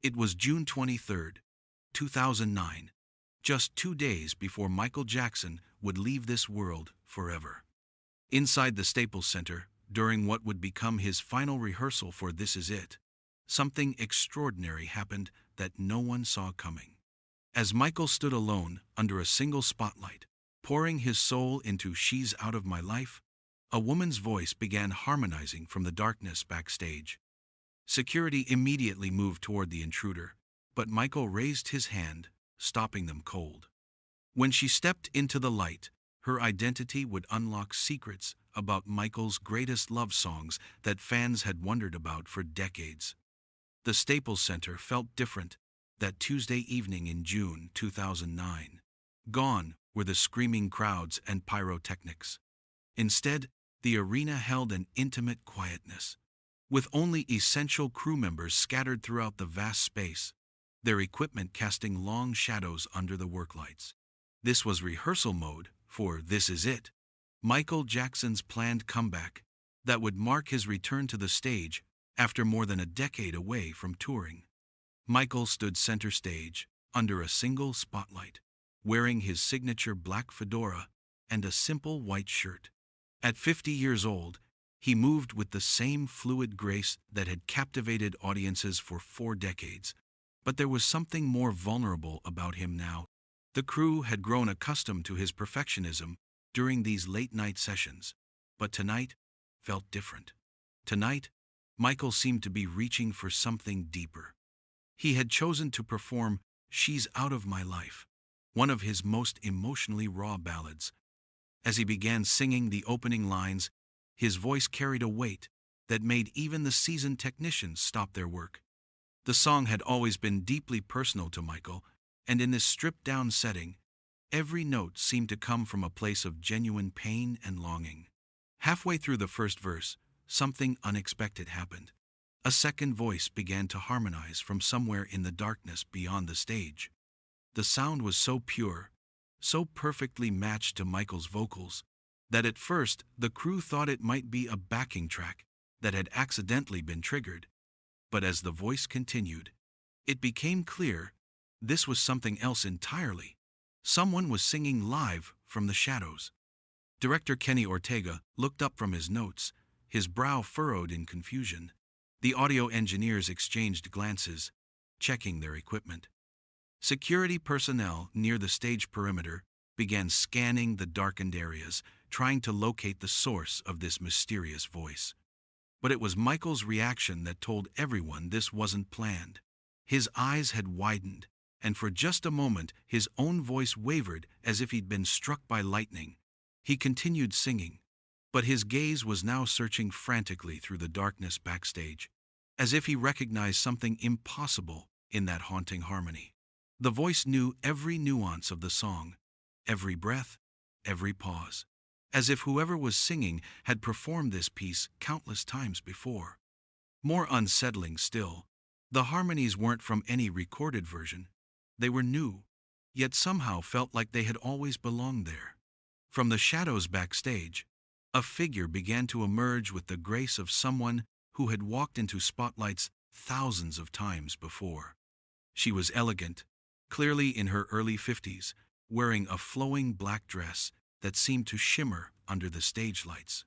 It was June 23rd, 2009, just 2 days before Michael Jackson would leave this world forever. Inside the Staples Center, during what would become his final rehearsal for This Is It, something extraordinary happened that no one saw coming. As Michael stood alone under a single spotlight, pouring his soul into She's Out of My Life, a woman's voice began harmonizing from the darkness backstage. Security immediately moved toward the intruder, but Michael raised his hand, stopping them cold. When she stepped into the light, her identity would unlock secrets about Michael's greatest love songs that fans had wondered about for decades. The Staples Center felt different that Tuesday evening in June 2009. Gone were the screaming crowds and pyrotechnics. Instead, the arena held an intimate quietness, with only essential crew members scattered throughout the vast space, their equipment casting long shadows under the work lights. This was rehearsal mode for This Is It, Michael Jackson's planned comeback that would mark his return to the stage after more than a decade away from touring. Michael stood center stage, under a single spotlight, wearing his signature black fedora and a simple white shirt. At 50 years old, he moved with the same fluid grace that had captivated audiences for 4 decades. But there was something more vulnerable about him now. The crew had grown accustomed to his perfectionism during these late-night sessions, but tonight felt different. Tonight, Michael seemed to be reaching for something deeper. He had chosen to perform She's Out of My Life, one of his most emotionally raw ballads. As he began singing the opening lines, his voice carried a weight that made even the seasoned technicians stop their work. The song had always been deeply personal to Michael, and in this stripped-down setting, every note seemed to come from a place of genuine pain and longing. Halfway through the first verse, something unexpected happened. A second voice began to harmonize from somewhere in the darkness beyond the stage. The sound was so pure, so perfectly matched to Michael's vocals, that at first the crew thought it might be a backing track that had accidentally been triggered. But as the voice continued, it became clear this was something else entirely. Someone was singing live from the shadows. Director Kenny Ortega looked up from his notes, his brow furrowed in confusion. The audio engineers exchanged glances, checking their equipment. Security personnel near the stage perimeter began scanning the darkened areas, trying to locate the source of this mysterious voice. But it was Michael's reaction that told everyone this wasn't planned. His eyes had widened, and for just a moment his own voice wavered as if he'd been struck by lightning. He continued singing, but his gaze was now searching frantically through the darkness backstage, as if he recognized something impossible in that haunting harmony. The voice knew every nuance of the song, every breath, every pause, as if whoever was singing had performed this piece countless times before. More unsettling still, the harmonies weren't from any recorded version. They were new, yet somehow felt like they had always belonged there. From the shadows backstage, a figure began to emerge with the grace of someone who had walked into spotlights thousands of times before. She was elegant, clearly in her early 50s, wearing a flowing black dress that seemed to shimmer under the stage lights.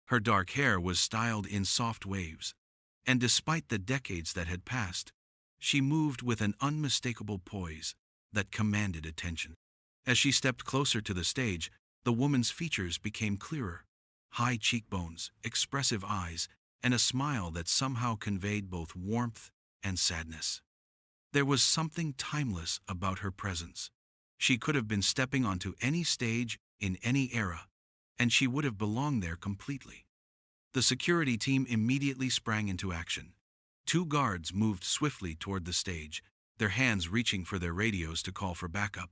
Her dark hair was styled in soft waves, and despite the decades that had passed, she moved with an unmistakable poise that commanded attention. As she stepped closer to the stage, the woman's features became clearer: high cheekbones, expressive eyes, and a smile that somehow conveyed both warmth and sadness. There was something timeless about her presence. She could have been stepping onto any stage in any era, and she would have belonged there completely. The security team immediately sprang into action. 2 guards moved swiftly toward the stage, their hands reaching for their radios to call for backup.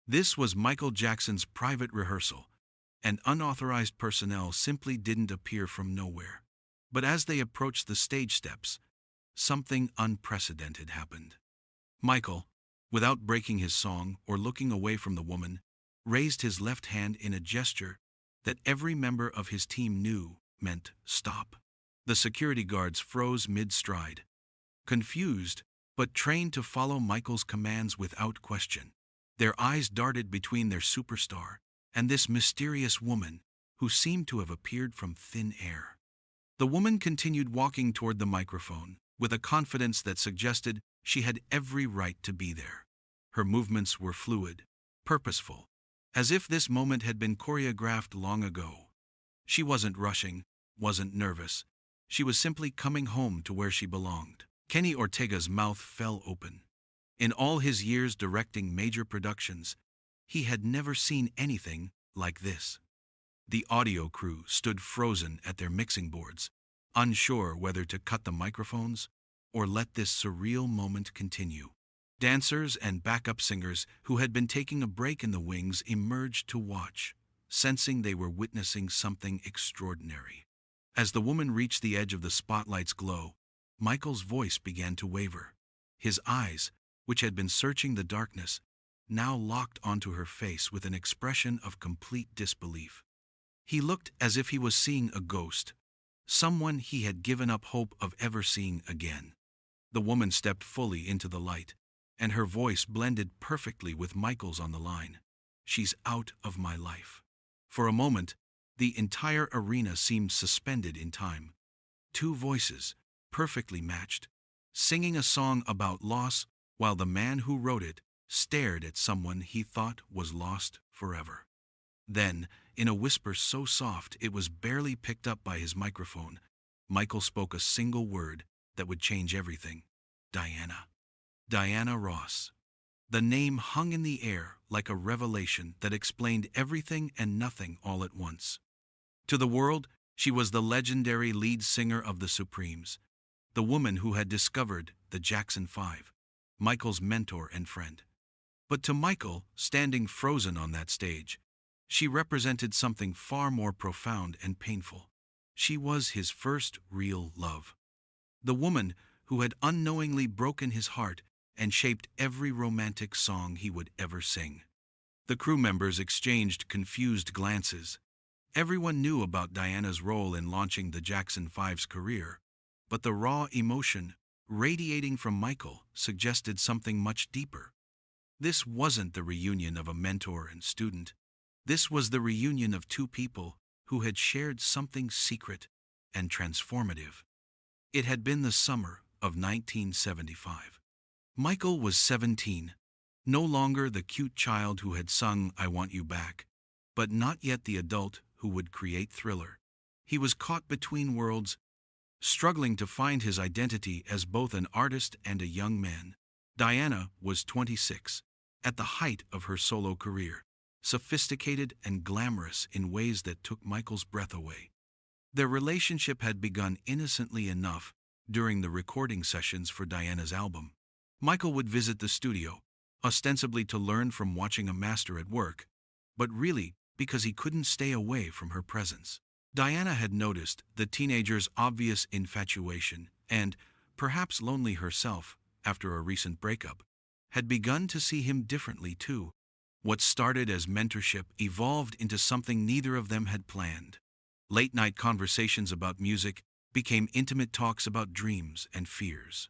This was Michael Jackson's private rehearsal, and unauthorized personnel simply didn't appear from nowhere. But as they approached the stage steps, something unprecedented happened. Michael, without breaking his song or looking away from the woman, raised his left hand in a gesture that every member of his team knew meant stop. The security guards froze mid-stride. Confused, but trained to follow Michael's commands without question. Their eyes darted between their superstar and this mysterious woman who seemed to have appeared from thin air. The woman continued walking toward the microphone with a confidence that suggested she had every right to be there. Her movements were fluid, purposeful, as if this moment had been choreographed long ago. She wasn't rushing, wasn't nervous. She was simply coming home to where she belonged. Kenny Ortega's mouth fell open. In all his years directing major productions, he had never seen anything like this. The audio crew stood frozen at their mixing boards, unsure whether to cut the microphones or let this surreal moment continue. Dancers and backup singers who had been taking a break in the wings emerged to watch, sensing they were witnessing something extraordinary. As the woman reached the edge of the spotlight's glow, Michael's voice began to waver. His eyes, which had been searching the darkness, now locked onto her face with an expression of complete disbelief. He looked as if he was seeing a ghost, someone he had given up hope of ever seeing again. The woman stepped fully into the light, and her voice blended perfectly with Michael's on the line. "She's out of my life." For a moment, the entire arena seemed suspended in time. Two voices, perfectly matched, singing a song about loss while the man who wrote it stared at someone he thought was lost forever. Then, in a whisper so soft it was barely picked up by his microphone, Michael spoke a single word that would change everything. Diana. Diana Ross. The name hung in the air like a revelation that explained everything and nothing all at once. To the world, she was the legendary lead singer of the Supremes, the woman who had discovered the Jackson 5, Michael's mentor and friend. But to Michael, standing frozen on that stage, she represented something far more profound and painful. She was his first real love. The woman who had unknowingly broken his heart and shaped every romantic song he would ever sing. The crew members exchanged confused glances. Everyone knew about Diana's role in launching the Jackson 5's career, but the raw emotion radiating from Michael suggested something much deeper. This wasn't the reunion of a mentor and student. This was the reunion of two people who had shared something secret and transformative. It had been the summer of 1975. Michael was 17, no longer the cute child who had sung "I Want You Back," but not yet the adult who would create Thriller. He was caught between worlds, struggling to find his identity as both an artist and a young man. Diana was 26, at the height of her solo career, sophisticated and glamorous in ways that took Michael's breath away. Their relationship had begun innocently enough during the recording sessions for Diana's album. Michael would visit the studio, ostensibly to learn from watching a master at work, but really because he couldn't stay away from her presence. Diana had noticed the teenager's obvious infatuation and, perhaps lonely herself after a recent breakup, had begun to see him differently too. What started as mentorship evolved into something neither of them had planned. Late-night conversations about music became intimate talks about dreams and fears.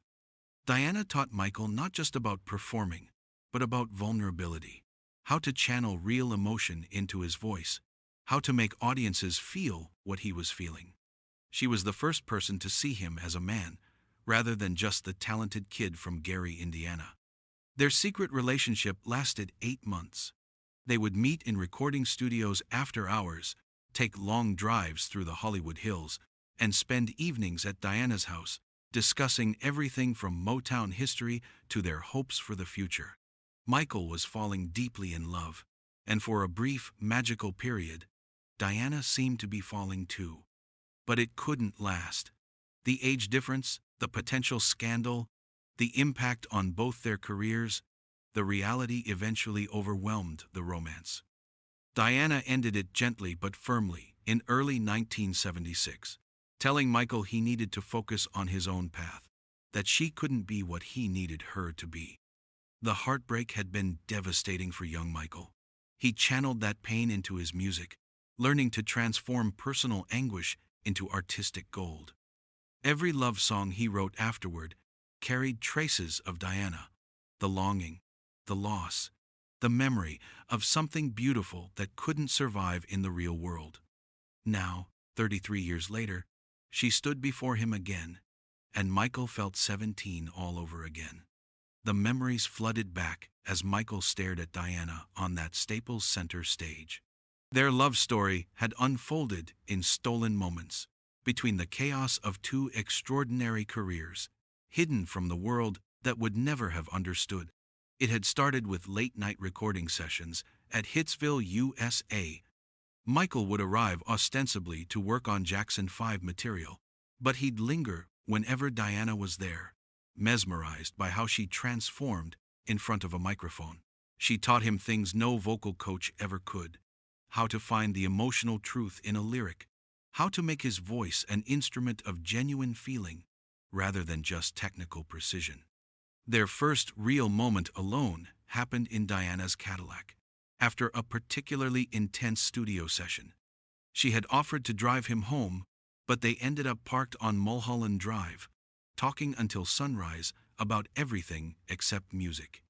Diana taught Michael not just about performing, but about vulnerability, how to channel real emotion into his voice, how to make audiences feel what he was feeling. She was the first person to see him as a man, rather than just the talented kid from Gary, Indiana. Their secret relationship lasted 8 months. They would meet in recording studios after hours, take long drives through the Hollywood Hills, and spend evenings at Diana's house, discussing everything from Motown history to their hopes for the future. Michael was falling deeply in love, and for a brief, magical period, Diana seemed to be falling too. But it couldn't last. The age difference, the potential scandal, the impact on both their careers, the reality eventually overwhelmed the romance. Diana ended it gently but firmly in early 1976, telling Michael he needed to focus on his own path, that she couldn't be what he needed her to be. The heartbreak had been devastating for young Michael. He channeled that pain into his music, learning to transform personal anguish into artistic gold. Every love song he wrote afterward carried traces of Diana, the longing, the loss, the memory of something beautiful that couldn't survive in the real world. Now, 33 years later, she stood before him again, and Michael felt 17 all over again. The memories flooded back as Michael stared at Diana on that Staples Center stage. Their love story had unfolded in stolen moments, between the chaos of two extraordinary careers, hidden from the world that would never have understood. It had started with late-night recording sessions at Hitsville, USA. Michael would arrive ostensibly to work on Jackson 5 material, but he'd linger whenever Diana was there, mesmerized by how she transformed in front of a microphone. She taught him things no vocal coach ever could: how to find the emotional truth in a lyric, how to make his voice an instrument of genuine feeling rather than just technical precision. Their first real moment alone happened in Diana's Cadillac, after a particularly intense studio session. She had offered to drive him home, but they ended up parked on Mulholland Drive, talking until sunrise about everything except music.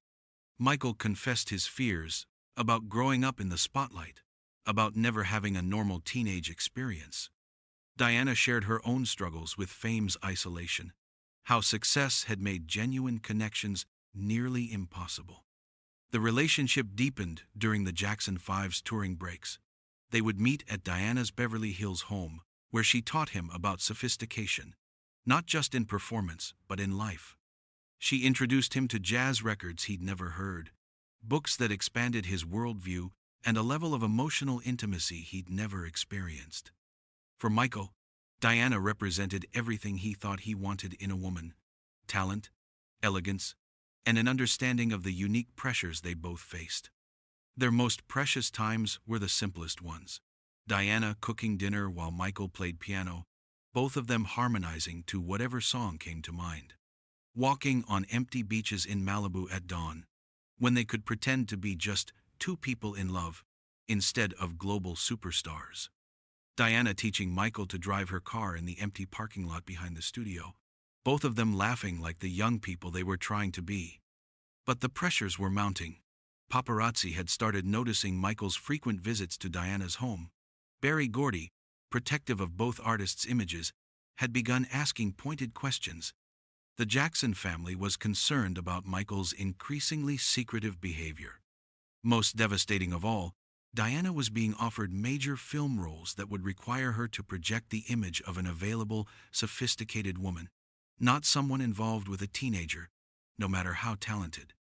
Michael confessed his fears about growing up in the spotlight, about never having a normal teenage experience. Diana shared her own struggles with fame's isolation, how success had made genuine connections nearly impossible. The relationship deepened during the Jackson 5's touring breaks. They would meet at Diana's Beverly Hills home, where she taught him about sophistication, not just in performance, but in life. She introduced him to jazz records he'd never heard, books that expanded his worldview, and a level of emotional intimacy he'd never experienced. For Michael, Diana represented everything he thought he wanted in a woman: talent, elegance, and an understanding of the unique pressures they both faced. Their most precious times were the simplest ones: Diana cooking dinner while Michael played piano, both of them harmonizing to whatever song came to mind. Walking on empty beaches in Malibu at dawn, when they could pretend to be just two people in love instead of global superstars. Diana teaching Michael to drive her car in the empty parking lot behind the studio, both of them laughing like the young people they were trying to be. But the pressures were mounting. Paparazzi had started noticing Michael's frequent visits to Diana's home. Berry Gordy, protective of both artists' images, had begun asking pointed questions. The Jackson family was concerned about Michael's increasingly secretive behavior. Most devastating of all, Diana was being offered major film roles that would require her to project the image of an available, sophisticated woman, not someone involved with a teenager, no matter how talented.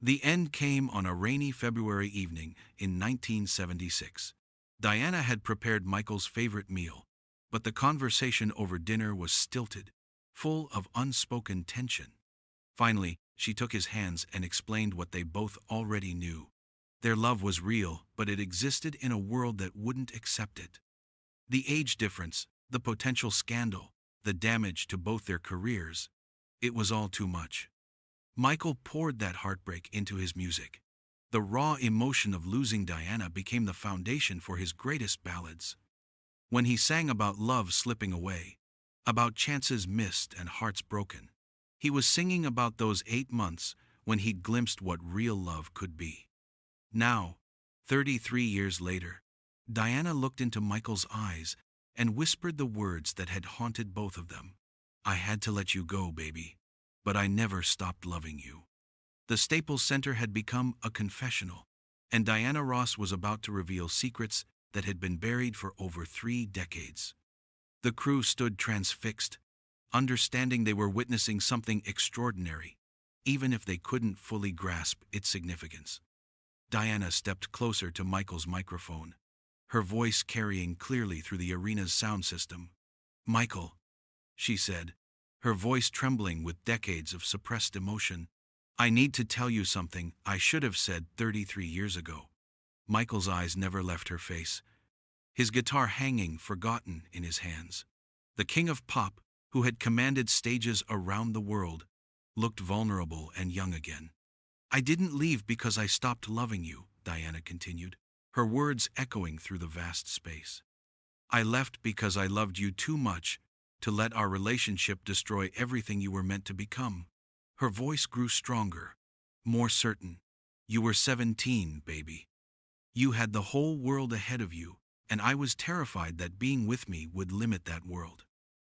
The end came on a rainy February evening in 1976. Diana had prepared Michael's favorite meal, but the conversation over dinner was stilted, full of unspoken tension. Finally, she took his hands and explained what they both already knew. Their love was real, but it existed in a world that wouldn't accept it. The age difference, the potential scandal, the damage to both their careers, it was all too much. Michael poured that heartbreak into his music. The raw emotion of losing Diana became the foundation for his greatest ballads. When he sang about love slipping away, about chances missed and hearts broken, he was singing about those 8 months when he'd glimpsed what real love could be. Now, 33 years later, Diana looked into Michael's eyes and whispered the words that had haunted both of them. "I had to let you go, baby, but I never stopped loving you." The Staples Center had become a confessional, and Diana Ross was about to reveal secrets that had been buried for over 3 decades. The crew stood transfixed, understanding they were witnessing something extraordinary, even if they couldn't fully grasp its significance. Diana stepped closer to Michael's microphone, her voice carrying clearly through the arena's sound system. "Michael," she said, her voice trembling with decades of suppressed emotion, "I need to tell you something I should have said 33 years ago." Michael's eyes never left her face, his guitar hanging forgotten in his hands. The king of pop, who had commanded stages around the world, looked vulnerable and young again. "I didn't leave because I stopped loving you," Diana continued, her words echoing through the vast space. "I left because I loved you too much to let our relationship destroy everything you were meant to become." Her voice grew stronger, more certain. You were 17, baby. You had the whole world ahead of you, and I was terrified that being with me would limit that world.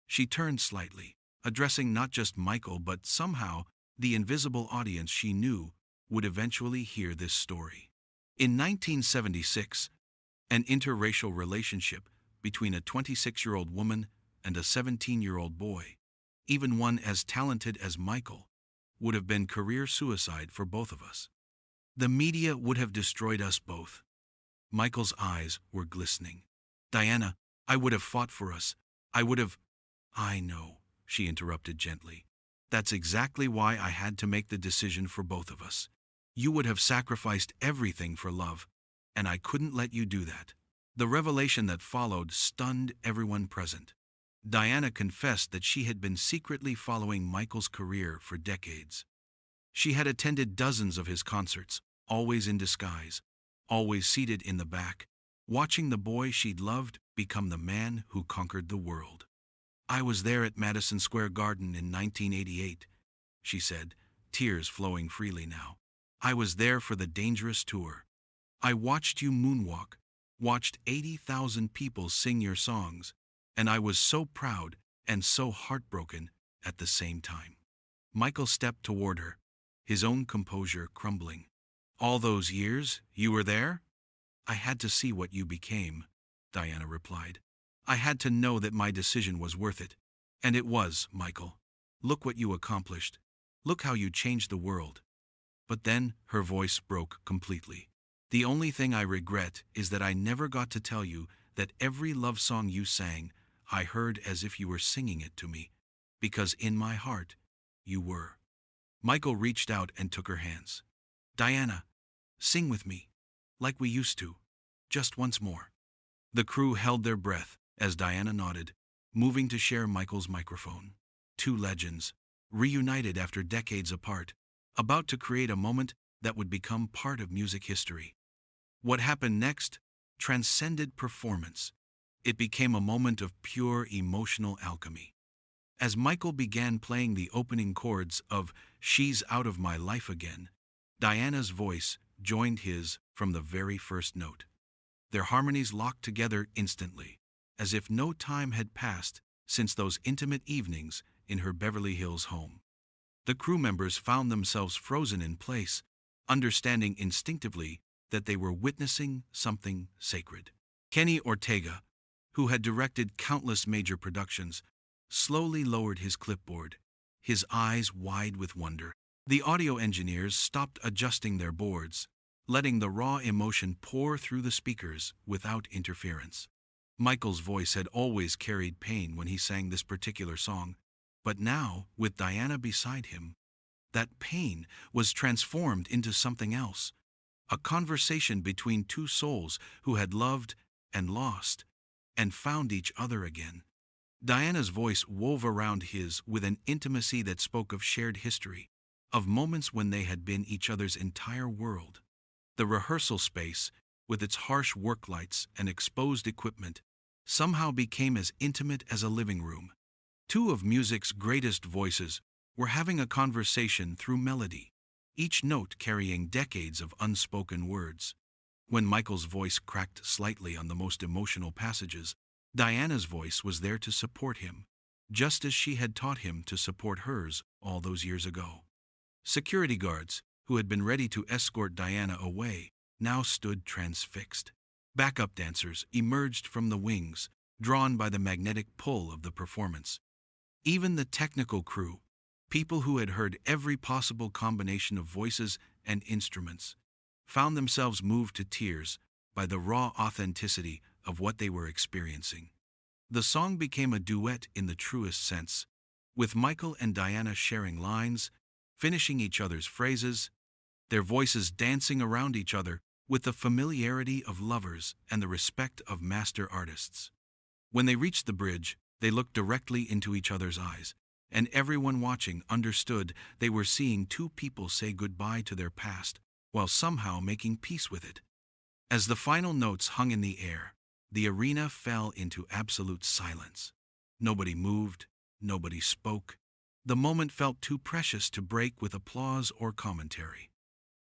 She turned slightly, addressing not just Michael but somehow the invisible audience she knew would eventually hear this story. In 1976, an interracial relationship between a 26-year-old woman and a 17-year-old boy, even one as talented as Michael, would have been career suicide for both of us. The media would have destroyed us both. Michael's eyes were glistening. Diana, I would have fought for us. I would have... I know, she interrupted gently. That's exactly why I had to make the decision for both of us. You would have sacrificed everything for love, and I couldn't let you do that. The revelation that followed stunned everyone present. Diana confessed that she had been secretly following Michael's career for decades. She had attended dozens of his concerts, always in disguise, always seated in the back, watching the boy she'd loved become the man who conquered the world. I was there at Madison Square Garden in 1988, she said, tears flowing freely now. I was there for the Dangerous tour. I watched you moonwalk, watched 80,000 people sing your songs, and I was so proud and so heartbroken at the same time. Michael stepped toward her, his own composure crumbling. All those years, you were there? I had to see what you became, Diana replied. I had to know that my decision was worth it. And it was, Michael. Look what you accomplished. Look how you changed the world. But then her voice broke completely. The only thing I regret is that I never got to tell you that every love song you sang, I heard as if you were singing it to me, because in my heart, you were. Michael reached out and took her hands. Diana, sing with me, like we used to, just once more. The crew held their breath as Diana nodded, moving to share Michael's microphone. Two legends, reunited after decades apart, about to create a moment that would become part of music history. What happened next transcended performance. It became a moment of pure emotional alchemy. As Michael began playing the opening chords of She's Out of My Life Again, Diana's voice joined his from the very first note. Their harmonies locked together instantly, as if no time had passed since those intimate evenings in her Beverly Hills home. The crew members found themselves frozen in place, understanding instinctively that they were witnessing something sacred. Kenny Ortega, who had directed countless major productions, slowly lowered his clipboard, his eyes wide with wonder. The audio engineers stopped adjusting their boards, letting the raw emotion pour through the speakers without interference. Michael's voice had always carried pain when he sang this particular song, but now, with Diana beside him, that pain was transformed into something else, a conversation between two souls who had loved and lost and found each other again. Diana's voice wove around his with an intimacy that spoke of shared history, of moments when they had been each other's entire world. The rehearsal space, with its harsh work lights and exposed equipment, somehow became as intimate as a living room. Two of music's greatest voices were having a conversation through melody, each note carrying decades of unspoken words. When Michael's voice cracked slightly on the most emotional passages, Diana's voice was there to support him, just as she had taught him to support hers all those years ago. Security guards, who had been ready to escort Diana away, now stood transfixed. Backup dancers emerged from the wings, drawn by the magnetic pull of the performance. Even the technical crew, people who had heard every possible combination of voices and instruments, found themselves moved to tears by the raw authenticity of what they were experiencing. The song became a duet in the truest sense, with Michael and Diana sharing lines, finishing each other's phrases, their voices dancing around each other with the familiarity of lovers and the respect of master artists. When they reached the bridge, they looked directly into each other's eyes, and everyone watching understood they were seeing two people say goodbye to their past while somehow making peace with it. As the final notes hung in the air, the arena fell into absolute silence. Nobody moved, nobody spoke, The moment felt too precious to break with applause or commentary.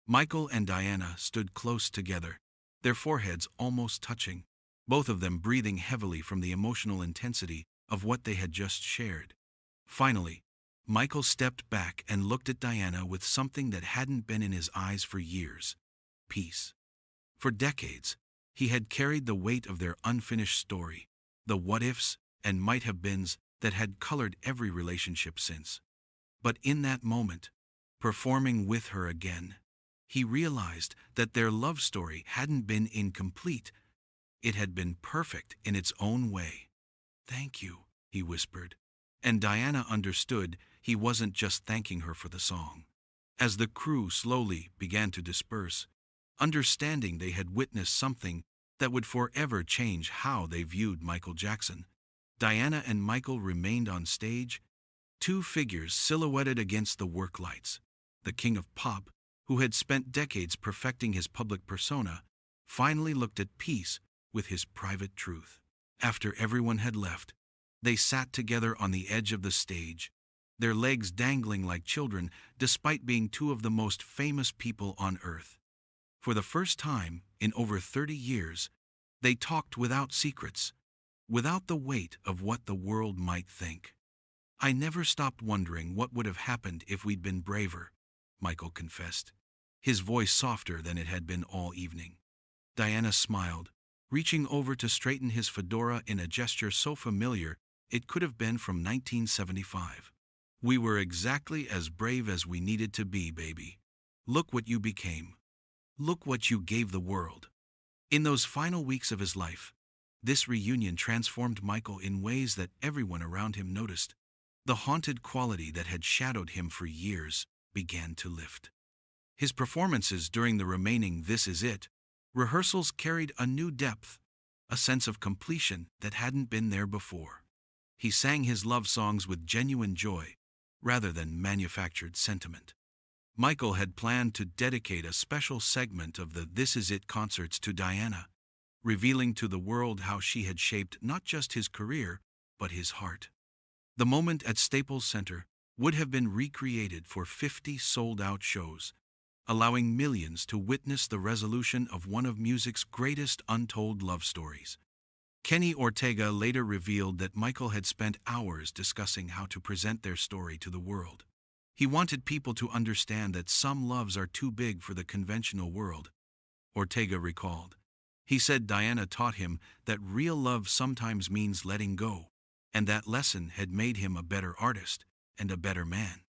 Michael and Diana stood close together, their foreheads almost touching, both of them breathing heavily from the emotional intensity of what they had just shared. Finally, Michael stepped back and looked at Diana with something that hadn't been in his eyes for years: peace. For decades, he had carried the weight of their unfinished story, the what-ifs and might-have-beens that had colored every relationship since. But in that moment, performing with her again, he realized that their love story hadn't been incomplete. It had been perfect in its own way. "Thank you," he whispered. And Diana understood he wasn't just thanking her for the song. As the crew slowly began to disperse, understanding they had witnessed something that would forever change how they viewed Michael Jackson, Diana and Michael remained on stage, two figures silhouetted against the work lights. The king of pop, who had spent decades perfecting his public persona, finally looked at peace with his private truth. After everyone had left, they sat together on the edge of the stage, their legs dangling like children despite being two of the most famous people on earth. For the first time in over 30 years, they talked without secrets, without the weight of what the world might think. "I never stopped wondering what would have happened if we'd been braver," Michael confessed, his voice softer than it had been all evening. Diana smiled, reaching over to straighten his fedora in a gesture so familiar it could have been from 1975. "We were exactly as brave as we needed to be, baby. Look what you became. Look what you gave the world." In those final weeks of his life, this reunion transformed Michael in ways that everyone around him noticed. The haunted quality that had shadowed him for years began to lift. His performances during the remaining "This Is It" rehearsals carried a new depth, a sense of completion that hadn't been there before. He sang his love songs with genuine joy, rather than manufactured sentiment. Michael had planned to dedicate a special segment of the "This Is It" concerts to Diana, revealing to the world how she had shaped not just his career, but his heart. The moment at Staples Center would have been recreated for 50 sold-out shows, allowing millions to witness the resolution of one of music's greatest untold love stories. Kenny Ortega later revealed that Michael had spent hours discussing how to present their story to the world. He wanted people to understand that some loves are too big for the conventional world. Ortega recalled. He said Diana taught him that real love sometimes means letting go, and that lesson had made him a better artist and a better man.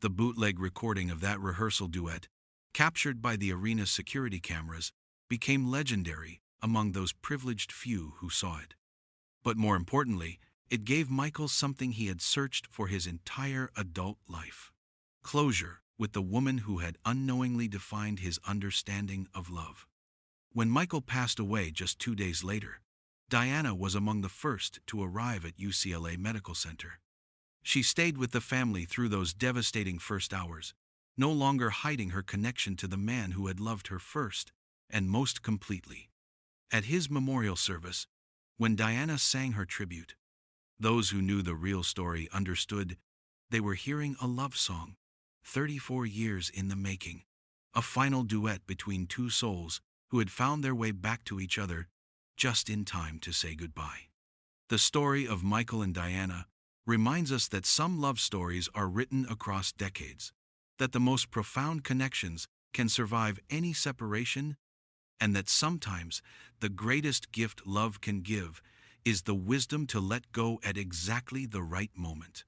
The bootleg recording of that rehearsal duet, captured by the arena's security cameras, became legendary among those privileged few who saw it. But more importantly, it gave Michael something he had searched for his entire adult life: closure with the woman who had unknowingly defined his understanding of love. When Michael passed away just 2 days later, Diana was among the first to arrive at UCLA Medical Center. She stayed with the family through those devastating first hours, no longer hiding her connection to the man who had loved her first and most completely. At his memorial service, when Diana sang her tribute, those who knew the real story understood they were hearing a love song, 34 years in the making, a final duet between two souls who had found their way back to each other just in time to say goodbye. The story of Michael and Diana reminds us that some love stories are written across decades, that the most profound connections can survive any separation, and that sometimes the greatest gift love can give is the wisdom to let go at exactly the right moment.